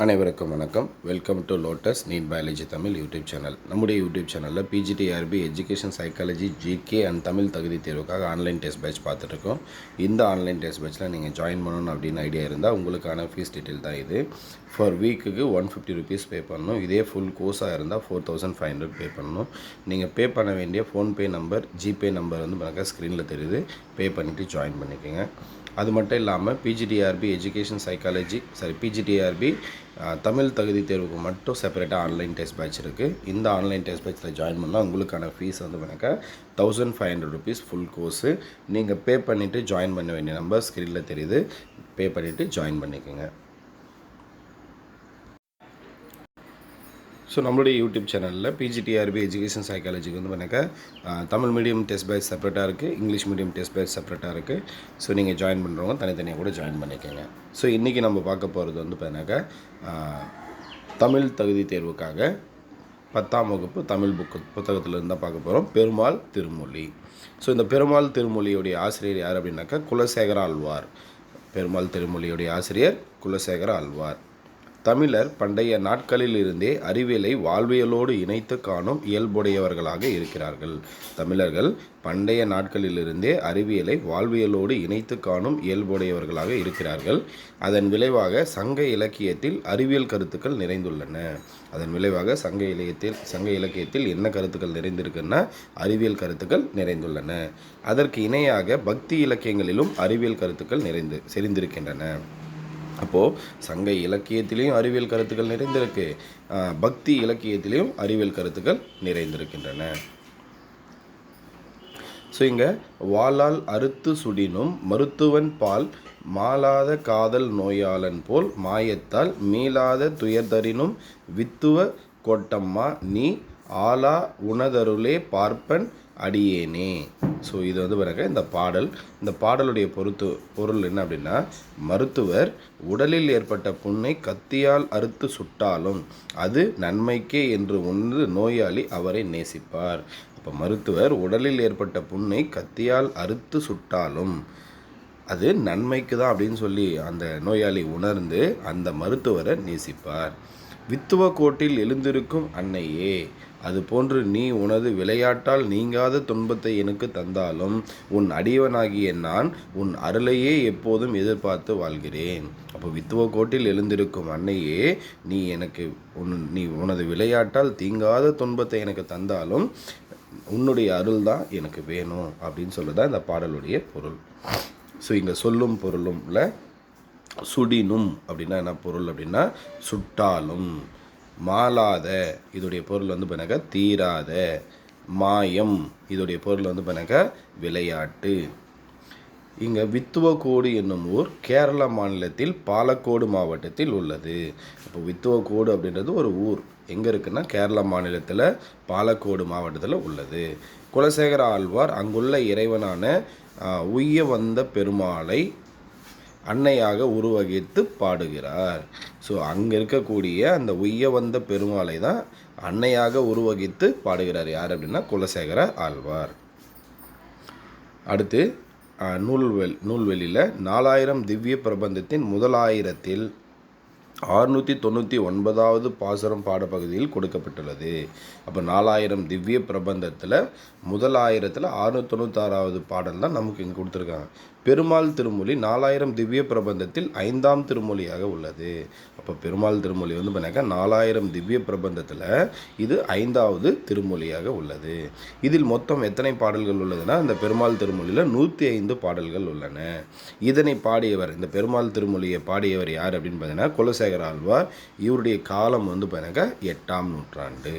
அனைவருக்கும் வணக்கம். Welcome to lotus NEET biology Tamil YouTube channel. நம்முடைய யூடியூப் சேனலில் PGTRB education psychology GK and Tamil தகுதி தேர்வுக்காக ஆன்லைன் டெஸ்ட் பேட்ச் பார்த்துட்ருக்கோம். இந்த ஆன்லைன் டெஸ்ட் பேட்சில் நீங்கள் ஜாயின் பண்ணணும் அப்படின்னு ஐடியா இருந்தால் உங்களுக்கான ஃபீஸ் டீட்டெயில் தான் இது. ஃபார் வீக்குக்கு 150 ருபீஸ் பே பண்ணணும். இதே ஃபுல் கோர்ஸாக இருந்தால் 4500 பே பண்ணணும். நீங்கள் பே பண்ண வேண்டிய ஃபோன்பே நம்பர், ஜிபே நம்பர் வந்து ஸ்க்ரீனில் தெரியுது. பே பண்ணிவிட்டு ஜாயின் பண்ணிக்கோங்க. அது மட்டும் இல்லாமல் PGTRB education psychology PGTRB Tamil தகுதி தேர்வுக்கு மட்டும் செப்பரேட்டாக ஆன்லைன் டெஸ்ட் பேட்ச் இருக்குது. இந்த ஆன்லைன் டெஸ்ட் பேட்சில் ஜாயின் பண்ணால் உங்களுக்கான ஃபீஸ் வந்து 1500 ருபீஸ் ஃபுல் கோர்ஸு. நீங்கள் பே பண்ணிவிட்டு ஜாயின் பண்ண வேண்டிய நம்பர் ஸ்க்ரீனில் தெரியுது. பே பண்ணிவிட்டு ஜாயின் பண்ணிக்கோங்க. ஸோ நம்மளுடைய யூடியூப் சேனலில் பிஜிடிஆர்பி எஜுகேஷன் சைக்காலஜிக்கு வந்து தமிழ் மீடியம் டெஸ்ட் பேட்ச் செப்பரேட்டாக இருக்குது, இங்கிலீஷ் மீடியம் டெஸ்ட் பேட்ச் செப்பரேட்டாக இருக்குது. ஸோ நீங்கள் ஜாயின் பண்ணுறவங்க தனித்தனியாக கூட ஜாயின் பண்ணிக்கோங்க. ஸோ இன்றைக்கி நம்ம பார்க்க போகிறது வந்து தமிழ் தகுதி தேர்வுக்காக 10ஆம் வகுப்பு தமிழ் புத்தகத்தில் இருந்தால் பார்க்க போகிறோம். பெருமாள் திருமொழி. ஸோ இந்த பெருமாள் திருமொழியுடைய ஆசிரியர் யார் அப்படின்னாக்கா குலசேகர ஆழ்வார். பெருமாள் திருமொழியுடைய ஆசிரியர் குலசேகர ஆழ்வார். தமிழர் பண்டைய நாட்களில் இருந்தே அறிவியலை வாழ்வியலோடு இணைத்து காணும் இயல்புடையவர்களாக இருக்கிறார்கள். தமிழர்கள் பண்டைய நாட்களிலிருந்தே அறிவியலை வாழ்வியலோடு இணைத்து காணும் இயல்புடையவர்களாக இருக்கிறார்கள். அதன் விளைவாக சங்க இலக்கியத்தில் அறிவியல் கருத்துக்கள் நிறைந்துள்ளன. சங்க இலக்கியத்தில் என்ன கருத்துக்கள் நிறைந்திருக்குன்னா அறிவியல் கருத்துக்கள் நிறைந்துள்ளன. அதற்கு இணையாக பக்தி இலக்கியங்களிலும் அறிவியல் கருத்துக்கள் செறிந்திருக்கின்றன. அப்போது சங்க இலக்கியத்திலையும் அறிவியல் கருத்துக்கள் நிறைந்திருக்கு, பக்தி இலக்கியத்திலையும் அறிவியல் கருத்துக்கள் நிறைந்திருக்கின்றன. ஸோ இங்கே வாளால் அறுத்து சுடினும் மருத்துவன் பால் மாளாத காதல் நோயாளன் போல் மாயத்தால் மீளாத துயர்தரினும் வித்துவ கோட்டம்மா நீ ஆலா உணதருளே பார்ப்பன் அடியேனே. ஸோ இது வந்து இந்த பாடலுடைய பொருள் என்ன அப்படின்னா, மருத்துவர் உடலில் ஏற்பட்ட புண்ணை கத்தியால் அறுத்து சுட்டாலும் அது நன்மைக்கே என்று உணர்ந்து நோயாளி அவரை நேசிப்பார். அப்போ மருத்துவர் உடலில் ஏற்பட்ட புண்ணை கத்தியால் அறுத்து சுட்டாலும் அது நன்மைக்கு தான் அப்படின்னு சொல்லி அந்த நோயாளி உணர்ந்து அந்த மருத்துவரை நேசிப்பார். வித்துவ கோட்டில் எழுந்திருக்கும் அன்னையே, அது போன்று நீ உனது விளையாட்டால் நீங்காத துன்பத்தை எனக்கு தந்தாலும் உன் அடியவனாகிய நான் உன் அருளையே எப்போதும் எதிர்பார்த்து வாழ்கிறேன். அப்போ வித்துவ கோட்டில் எழுந்திருக்கும் அன்னையே, நீ உனது விளையாட்டால் தீங்காத துன்பத்தை எனக்கு தந்தாலும் உன்னுடைய அருள் தான் எனக்கு வேணும் அப்படின்னு சொல்லுதான் இந்த பாடலுடைய பொருள். ஸோ இங்கே சொல்லும் பொருளும்ல சுடினும் அப்படின்னா என்ன பொருள் அப்படின்னா சுட்டாலும், மாளாத இதோடைய பொருள் வந்து தீராத, மாயம் இதோடைய பொருள் வந்து விளையாட்டு. இங்கே வித்துவக்கோடு என்னும் ஊர் கேரள மாநிலத்தில் பாலக்கோடு மாவட்டத்தில் உள்ளது. இப்போ வித்துவக்கோடு அப்படின்றது ஒரு ஊர் எங்கே இருக்குன்னா கேரள மாநிலத்தில் பாலக்கோடு மாவட்டத்தில் உள்ளது. குலசேகர ஆழ்வார் அங்குள்ள இறைவனான உய்ய வந்த பெருமாளை அன்னையாக உருவகித்து பாடுகிறார். ஸோ அங்கே இருக்கக்கூடிய அந்த உய்ய வந்த பெருமாளை தான் அன்னையாக உருவகித்து பாடுகிறார். யார் அப்படின்னா குலசேகர ஆழ்வார். அடுத்து நூல்வெளியில் 4000 திவ்ய பிரபந்தத்தின் முதலாயிரத்தில் 699வது பாசுரம் பாடப்பகுதியில் கொடுக்கப்பட்டுள்ளது. அப்போ 4000 திவ்ய பிரபந்தத்தில் முதலாயிரத்தில் 696வது பாடல் தான் நமக்கு இங்கே கொடுத்துருக்காங்க. பெருமாள் திருமொழி 4000 திவ்ய பிரபந்தத்தில் 5ஆம் திருமொழியாக உள்ளது. அப்போ பெருமாள் திருமொழி வந்து 4000 திவ்ய பிரபந்தத்தில் இது 5வது திருமொழியாக உள்ளது. இதில் மொத்தம் எத்தனை பாடல்கள் உள்ளதுன்னா, இந்த பெருமாள் திருமொழியில் 105 பாடல்கள் உள்ளன. இதனை பாடியவர், இந்த பெருமாள் திருமொழியை பாடியவர் யார் அப்படின்னு பார்த்தீங்கன்னா குலசேகர ஆழ்வார். இவருடைய காலம் வந்து 8ஆம் நூற்றாண்டு.